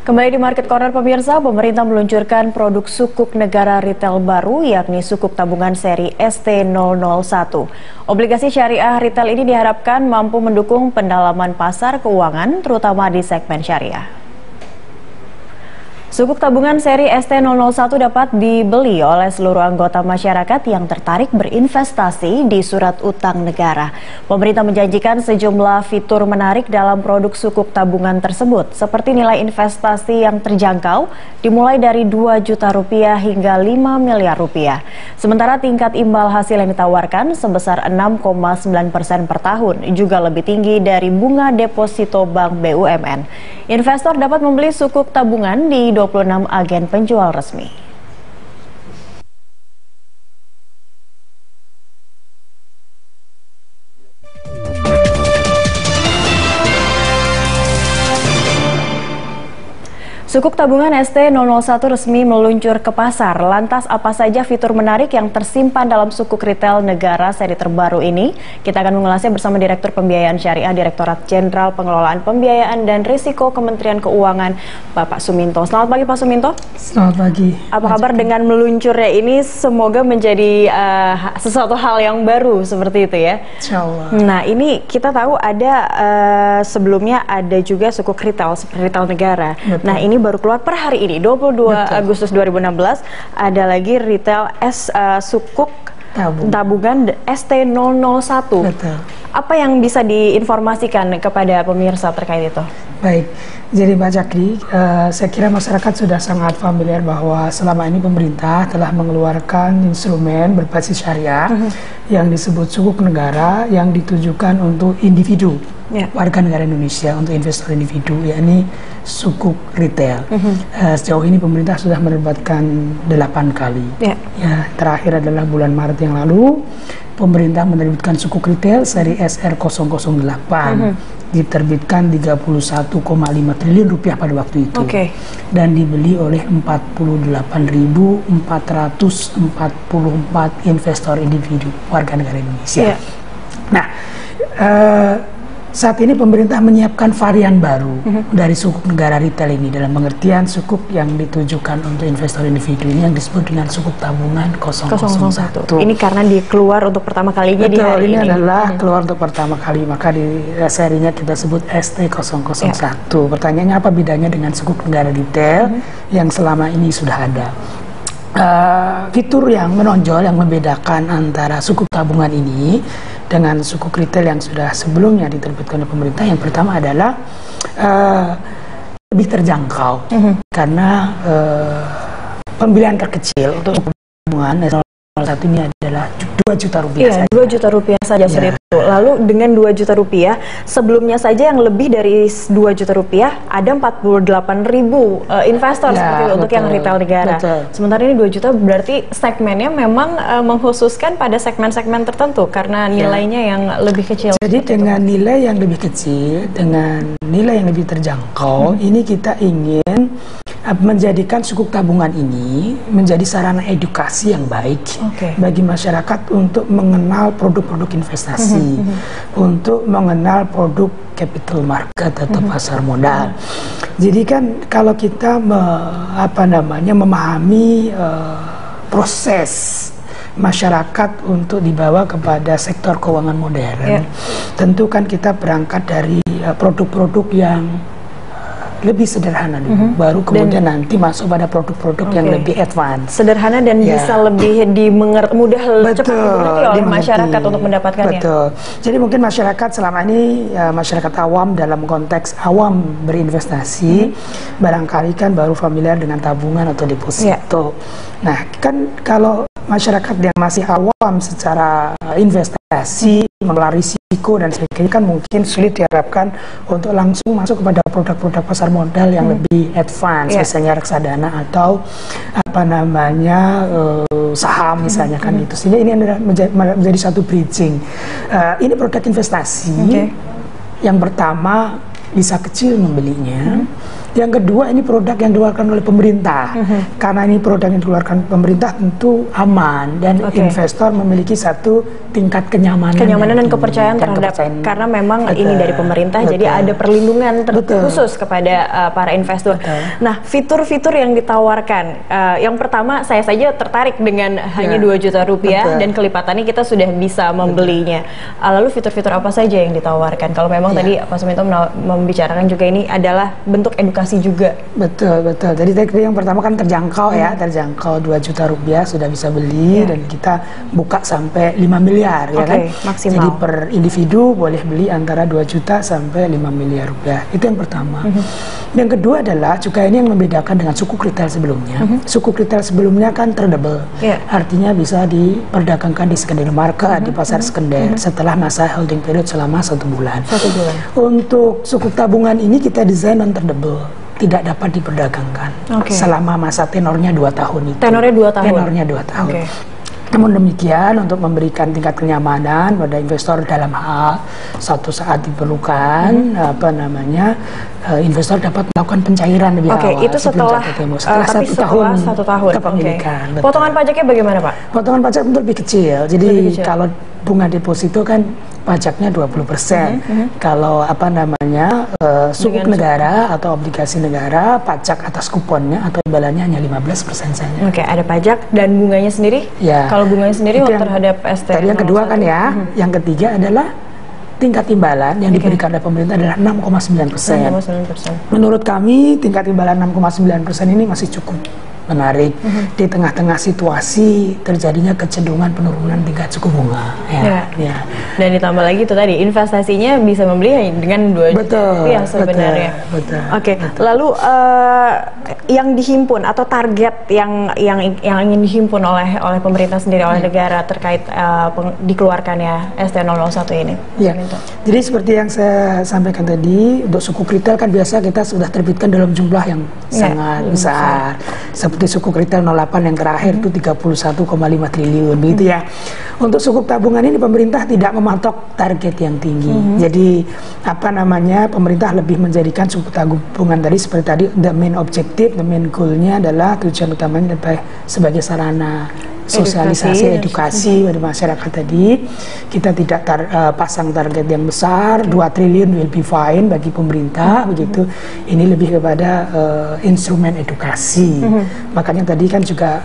Kembali di Market Corner pemirsa, pemerintah meluncurkan produk sukuk negara retail baru yakni sukuk tabungan seri ST001. Obligasi syariah retail ini diharapkan mampu mendukung pendalaman pasar keuangan terutama di segmen syariah. Sukuk tabungan seri ST001 dapat dibeli oleh seluruh anggota masyarakat yang tertarik berinvestasi di surat utang negara. Pemerintah menjanjikan sejumlah fitur menarik dalam produk sukuk tabungan tersebut, seperti nilai investasi yang terjangkau, dimulai dari 2 juta rupiah hingga 5 miliar rupiah. Sementara tingkat imbal hasil yang ditawarkan sebesar 6,9% per tahun, juga lebih tinggi dari bunga deposito Bank BUMN. Investor dapat membeli sukuk tabungan di 26 agen penjual resmi. Sukuk tabungan ST001 resmi meluncur ke pasar. Lantas apa saja fitur menarik yang tersimpan dalam sukuk retail negara seri terbaru ini? Kita akan mengulasnya bersama Direktur Pembiayaan Syariah Direktorat Jenderal Pengelolaan Pembiayaan dan Risiko Kementerian Keuangan, Bapak Suminto. Selamat pagi Pak Suminto. Selamat pagi. Apa kabar dengan meluncurnya ini? Semoga menjadi sesuatu hal yang baru seperti itu ya. Insya Allah. Nah ini kita tahu ada sebelumnya ada juga sukuk retail seperti retail negara. Betul. Nah ini baru keluar per hari ini 22 Agustus 2016 ada lagi retail sukuk tabungan ST001. Betul. Apa yang bisa diinformasikan kepada pemirsa terkait itu? Baik, jadi Mbak Jakri, saya kira masyarakat sudah sangat familiar bahwa selama ini pemerintah telah mengeluarkan instrumen berbasis syariah yang disebut sukuk negara yang ditujukan untuk individu, warga negara Indonesia, untuk investor individu, yakni sukuk retail. Sejauh ini pemerintah sudah menerbitkan 8 kali. Ya, terakhir adalah bulan Maret yang lalu, pemerintah menerbitkan sukuk retail seri SR008. Diterbitkan 31,5 triliun rupiah pada waktu itu. Dan dibeli oleh 48.444 investor individu warga negara Indonesia. Nah, saat ini pemerintah menyiapkan varian baru dari sukuk negara retail ini, dalam pengertian sukuk yang ditujukan untuk investor individu ini yang disebut dengan sukuk tabungan 001. Ini karena keluar untuk pertama kalinya di hari ini. Ini adalah keluar untuk pertama kali, maka di serinya kita sebut ST001. Pertanyaannya apa bedanya dengan sukuk negara retail yang selama ini sudah ada? Fitur yang menonjol yang membedakan antara sukuk tabungan ini dengan sukuk retail yang sudah sebelumnya diterbitkan oleh pemerintah, yang pertama adalah lebih terjangkau karena pembelian terkecil untuk tabungan satu ini adalah 2 juta rupiah saja. 2 juta rupiah saja seperti itu. Lalu dengan 2 juta rupiah, sebelumnya saja yang lebih dari 2 juta rupiah ada 48.000 investor seperti itu untuk yang retail negara. Sementara ini 2 juta berarti segmennya memang mengkhususkan pada segmen-segmen tertentu karena nilainya yang lebih kecil. Jadi dengan nilai yang lebih kecil, dengan nilai yang lebih terjangkau, ini kita ingin menjadikan sukuk tabungan ini menjadi sarana edukasi yang baik bagi masyarakat untuk mengenal produk-produk investasi, untuk mengenal produk capital market atau pasar modal. Jadi kan kalau kita memahami proses masyarakat untuk dibawa kepada sektor keuangan modern, tentu kan kita berangkat dari produk-produk yang lebih sederhana dulu, baru kemudian nanti masuk pada produk-produk yang lebih advance. Sederhana dan bisa lebih mudah cepat dimengerti oleh masyarakat untuk mendapatkannya. Jadi mungkin masyarakat selama ini, masyarakat awam dalam konteks awam berinvestasi, barangkali kan baru familiar dengan tabungan atau deposito. Nah, kan kalau masyarakat yang masih awam secara investasi, mengelola risiko dan sebagainya, kan mungkin sulit diharapkan untuk langsung masuk kepada produk-produk pasar modal yang lebih advance, misalnya reksadana atau saham misalnya kan itu. Sehingga ini adalah menjadi satu bridging. Ini produk investasi yang pertama bisa kecil membelinya, Yang kedua, ini produk yang dikeluarkan oleh pemerintah. Karena ini produk yang dikeluarkan pemerintah tentu aman dan investor memiliki satu tingkat kenyamanan dan kepercayaan terhadap, karena memang ini dari pemerintah, jadi ada perlindungan khusus kepada para investor. Nah, fitur-fitur yang ditawarkan, yang pertama saya saja tertarik dengan hanya 2 juta rupiah dan kelipatannya kita sudah bisa membelinya. Lalu fitur-fitur apa saja yang ditawarkan? Kalau memang tadi Pak Suminto membicarakan juga ini adalah bentuk edukasi juga. Betul. Jadi yang pertama kan terjangkau ya, terjangkau 2 juta rupiah sudah bisa beli dan kita buka sampai 5 miliar ya kan. Maksimal. Jadi per individu boleh beli antara 2 juta sampai 5 miliar rupiah. Itu yang pertama. Yang kedua adalah juga ini yang membedakan dengan sukuk retail sebelumnya. Sukuk retail sebelumnya kan tradable. Artinya bisa diperdagangkan di secondary market, di pasar sekunder setelah masa holding period selama 1 bulan. Untuk sukuk tabungan ini kita desain non tradable, tidak dapat diperdagangkan selama masa tenornya 2 tahun itu. Tenornya 2 tahun. Namun demikian, untuk memberikan tingkat kenyamanan pada investor dalam hal suatu saat diperlukan, investor dapat melakukan pencairan lebih awal. Itu setelah 1 tahun kepemilikan. Potongan pajaknya bagaimana, Pak? Potongan pajak tentu lebih kecil. Jadi kalau bunga deposito kan pajaknya 20%. Kalau sukuk negara atau obligasi negara, pajak atas kuponnya atau imbalannya hanya 15% saja. Ada pajak dan bunganya sendiri? Kalau bunganya sendiri terhadap ST. Tadi yang kedua kan ya. Yang ketiga adalah tingkat imbalan yang diberikan oleh pemerintah adalah 6,9%. Menurut kami tingkat imbalan 6,9% ini masih cukup menarik di tengah-tengah situasi terjadinya kecenderungan penurunan tingkat suku bunga. Dan ditambah lagi itu tadi investasinya bisa membeli dengan 2 juta rupiah sebenarnya. Lalu yang dihimpun atau target yang ingin dihimpun oleh pemerintah sendiri, oleh negara terkait dikeluarkannya ST001 ini. Jadi seperti yang saya sampaikan tadi, untuk sukuk retail kan biasa kita sudah terbitkan dalam jumlah yang sangat besar. Seperti sukuk retail 08 yang terakhir itu 31,5 triliun begitu ya. Untuk sukuk tabungan ini pemerintah tidak mematok target yang tinggi. Jadi pemerintah lebih menjadikan sukuk tabungan tadi seperti tadi, the main objective, the main goal-nya adalah tujuan utamanya sebagai sarana sosialisasi, edukasi pada masyarakat tadi. Kita tidak pasang target yang besar, 2 triliun will be fine bagi pemerintah begitu. Ini lebih kepada instrumen edukasi. Makanya tadi kan juga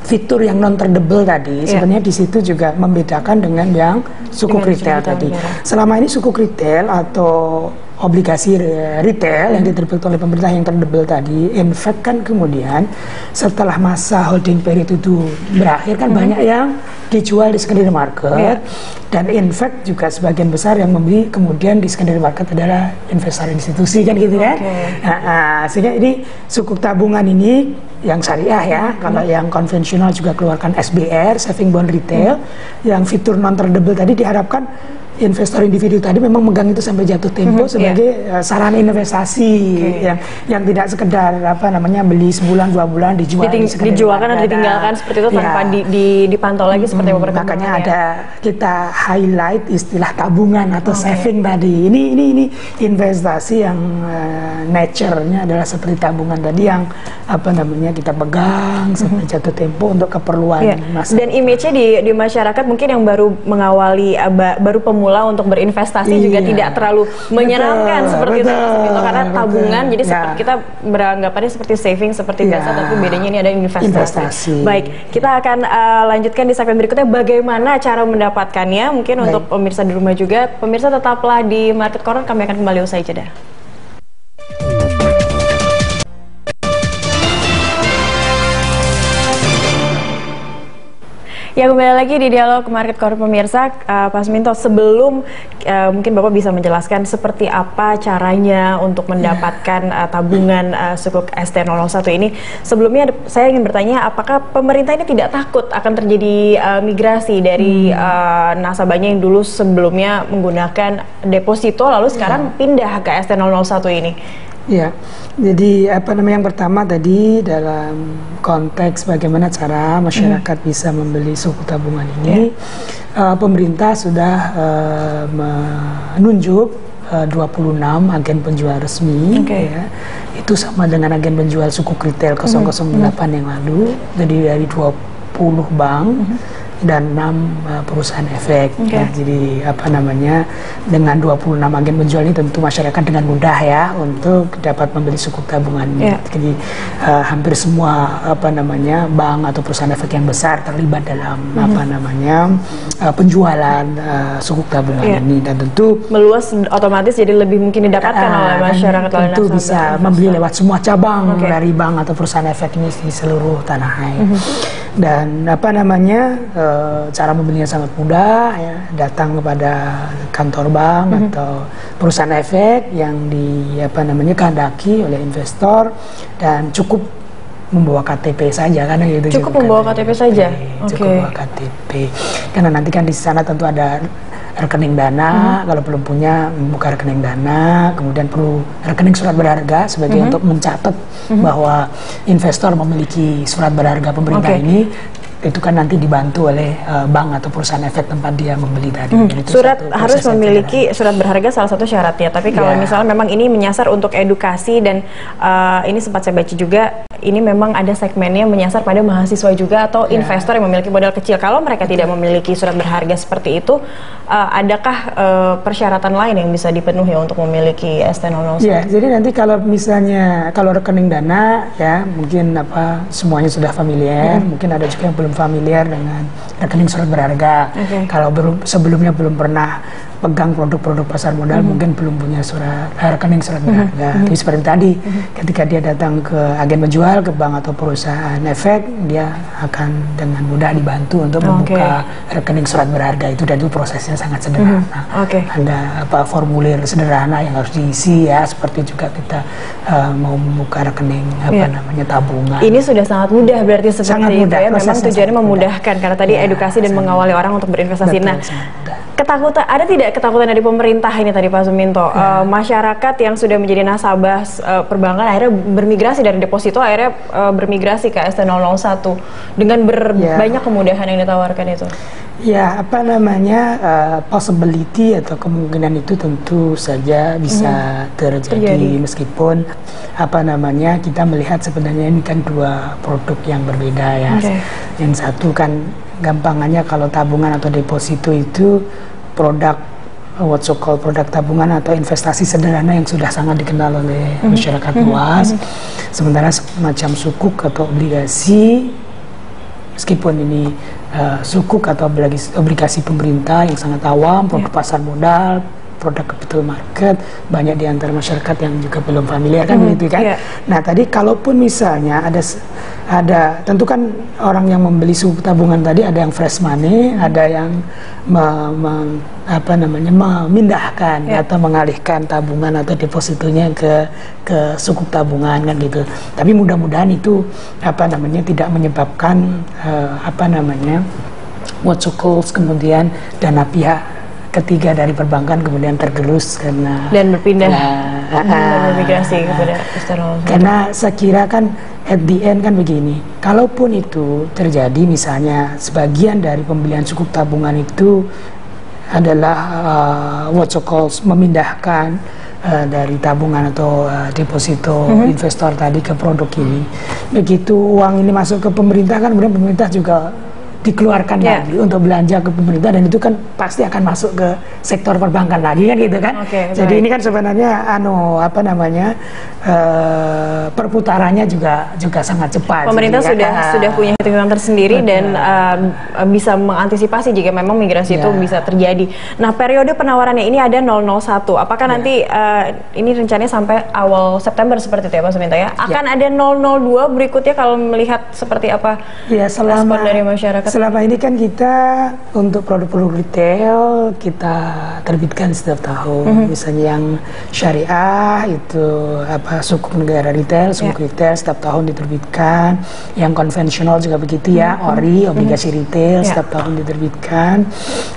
fitur yang non tradable tadi sebenarnya di situ juga membedakan dengan yang sukuk retail tadi. Selama ini sukuk retail atau obligasi retail yang diterbitkan oleh pemerintah yang tradable tadi, in fact kan kemudian setelah masa holding period itu berakhir kan banyak yang dijual di secondary market dan in fact juga sebagian besar yang membeli kemudian di secondary market adalah investor institusi kan gitu kan. Sehingga ini sukuk tabungan ini yang syariah ya, kalau yang konvensional juga keluarkan SBR, saving bond retail, yang fitur non tradable tadi diharapkan investor individu tadi memang megang itu sampai jatuh tempo sebagai sarana investasi yang tidak sekedar beli sebulan 2 bulan dijualkan atau ditinggalkan seperti itu tanpa dipantau lagi seperti apa. Makanya ada kita highlight istilah tabungan atau saving tadi. Ini investasi yang nature-nya adalah seperti tabungan tadi yang kita pegang sampai jatuh tempo untuk keperluan masa. Dan image-nya di masyarakat mungkin yang baru mengawali baru pemula untuk berinvestasi juga tidak terlalu menyenangkan seperti itu karena tabungan jadi seperti kita beranggapannya seperti saving seperti biasa, tapi bedanya ini ada investasi. Baik, kita akan lanjutkan di segmen berikutnya bagaimana cara mendapatkannya. Mungkin untuk pemirsa di rumah juga, pemirsa tetaplah di Market Corner, kami akan kembali usai jeda. Ya, kembali lagi di Dialog Market Corner pemirsa. Pak Suminto, sebelum mungkin Bapak bisa menjelaskan seperti apa caranya untuk mendapatkan tabungan sukuk ST001 ini. Sebelumnya saya ingin bertanya, apakah pemerintah ini tidak takut akan terjadi migrasi dari nasabahnya yang dulu sebelumnya menggunakan deposito lalu sekarang pindah ke ST001 ini? Ya, jadi yang pertama tadi dalam konteks bagaimana cara masyarakat bisa membeli suku tabungan ini, pemerintah sudah menunjuk 26 agen penjual resmi, ya. Itu sama dengan agen penjual sukuk retail 008 yang lalu, jadi dari 20 bank dan 6 perusahaan efek. Ya, jadi apa namanya, dengan 26 agen penjual ini tentu masyarakat dengan mudah ya untuk dapat membeli sukuk tabungan. Jadi hampir semua apa namanya bank atau perusahaan efek yang besar terlibat dalam apa namanya penjualan sukuk tabungan ini, dan tentu meluas otomatis jadi lebih mungkin didapatkan oleh masyarakat. Tentu bisa membeli lewat semua cabang dari bank atau perusahaan efek ini di seluruh tanah air. Dan apa namanya cara membelinya sangat mudah ya, datang kepada kantor bank atau perusahaan efek yang di apa namanya kehendaki oleh investor, dan cukup membawa KTP saja kan gitu. Cukup membawa KTP saja. Cukup membawa KTP. Karena nanti kan di sana tentu ada rekening dana, kalau belum punya membuka rekening dana, kemudian perlu rekening surat berharga sebagai untuk mencatat bahwa investor memiliki surat berharga pemerintah ini. Itu kan nanti dibantu oleh bank atau perusahaan efek tempat dia membeli tadi. Surat harus memiliki surat berharga salah satu syaratnya. Tapi kalau misalnya memang ini menyasar untuk edukasi, dan ini sempat saya baca juga, ini memang ada segmennya menyasar pada mahasiswa juga atau investor yang memiliki modal kecil. Kalau mereka tidak memiliki surat berharga seperti itu, adakah persyaratan lain yang bisa dipenuhi untuk memiliki ST001? Ya, jadi nanti kalau misalnya kalau rekening dana ya mungkin apa semuanya sudah familiar, mungkin ada juga yang belum familiar dengan rekening surat berharga. Kalau sebelumnya belum pernah pegang produk-produk pasar modal, mungkin belum punya rekening surat berharga. Jadi seperti tadi, ketika dia datang ke agen penjual, ke bank atau perusahaan efek, dia akan dengan mudah dibantu untuk membuka rekening surat berharga itu, dan itu prosesnya sangat sederhana. Ada apa formulir sederhana yang harus diisi ya, seperti juga kita mau membuka rekening apa namanya tabungan. Ini sudah sangat mudah berarti seperti itu ya. Memang tujuannya memudahkan karena tadi edukasi dan mengawali orang untuk berinvestasi. Nah, ketakutan ada tidak ketakutan dari pemerintah ini tadi Pak Suminto, masyarakat yang sudah menjadi nasabah perbankan akhirnya bermigrasi dari deposito, akhirnya bermigrasi ke ST001 dengan banyak kemudahan yang ditawarkan itu? Ya, apa namanya possibility atau kemungkinan itu tentu saja bisa terjadi, meskipun apa namanya kita melihat sebenarnya ini kan dua produk yang berbeda ya. Yang satu kan gampangannya kalau tabungan atau deposito itu produk what so called produk tabungan atau investasi sederhana yang sudah sangat dikenal oleh masyarakat luas. Sementara semacam sukuk atau obligasi, meskipun ini sukuk atau obligasi pemerintah yang sangat awam, produk pasar modal, produk capital market, banyak di antara masyarakat yang juga belum familiar kan begitu kan. Nah tadi kalaupun misalnya ada tentu kan orang yang membeli sukuk tabungan tadi ada yang fresh money, ada yang memindahkan atau mengalihkan tabungan atau depositonya ke sukuk tabungan kan gitu. Tapi mudah-mudahan itu apa namanya tidak menyebabkan what so called kemudian dana pihak ketiga dari perbankan kemudian tergerus karena dan berpindah bermigrasi kepada ST001. Karena saya kira kan at the end kan begini, kalaupun itu terjadi misalnya sebagian dari pembelian sukuk tabungan itu adalah what so called memindahkan dari tabungan atau deposito investor tadi ke produk ini, begitu uang ini masuk ke pemerintah kan kemudian pemerintah juga dikeluarkan lagi untuk belanja ke pemerintah, dan itu kan pasti akan masuk ke sektor perbankan lagi kan gitu kan. Jadi ini kan sebenarnya perputarannya juga sangat cepat. Pemerintah sudah punya hitungan tersendiri dan bisa mengantisipasi jika memang migrasi itu bisa terjadi. Nah, periode penawarannya ini ada 001. Apakah nanti ini rencananya sampai awal September seperti itu ya Pak Suminto ya? Akan ada 002 berikutnya kalau melihat seperti apa respon dari masyarakat? Selama ini kan kita untuk produk-produk retail kita terbitkan setiap tahun. Misalnya yang syariah itu sukuk negara retail, sukuk retail setiap tahun diterbitkan. Yang konvensional juga begitu ya, ORI, obligasi retail setiap tahun diterbitkan.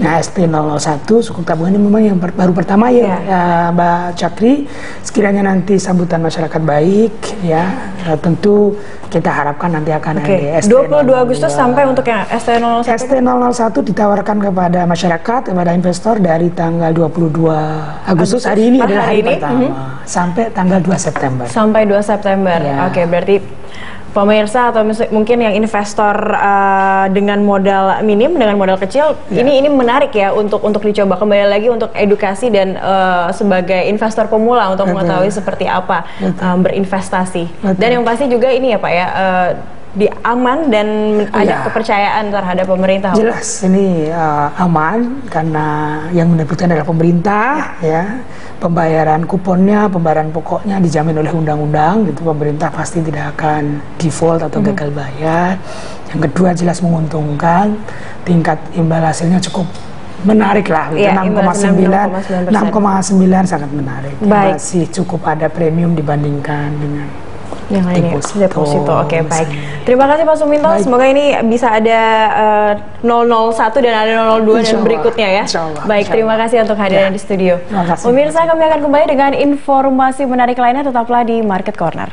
Nah, ST001 sukuk tabungan ini memang yang baru pertama ya, Mbak Cakri. Sekiranya nanti sambutan masyarakat baik ya, tentu kita harapkan nanti akan ada ST 22 Agustus sampai untuk yang ST001. ST001 ditawarkan kepada masyarakat, kepada investor dari tanggal 22 Agustus, hari ini adalah hari pertama, sampai tanggal 2 September. Sampai 2 September. Ya. Oke, berarti pemirsa atau mungkin yang investor dengan modal minim, dengan modal kecil, ini menarik ya untuk dicoba. Kembali lagi untuk edukasi dan sebagai investor pemula untuk mengetahui seperti apa berinvestasi. Dan yang pasti juga ini ya Pak ya, aman dan ada kepercayaan terhadap pemerintah. Jelas ini aman karena yang menerbitkan adalah pemerintah, ya. Pembayaran kuponnya, pembayaran pokoknya dijamin oleh undang-undang, gitu. Pemerintah pasti tidak akan default atau gagal bayar. Yang kedua jelas menguntungkan, tingkat imbal hasilnya cukup menarik lah, gitu. 6,9 sangat menarik. Masih cukup ada premium dibandingkan dengan yang lainnya deposito. Oke, baik. Terima kasih Pak Suminto. Semoga ini bisa ada 001 dan ada 002 dan berikutnya ya. Baik, terima kasih untuk hadirnya di studio. Pemirsa, kami akan kembali dengan informasi menarik lainnya, tetaplah di Market Corner.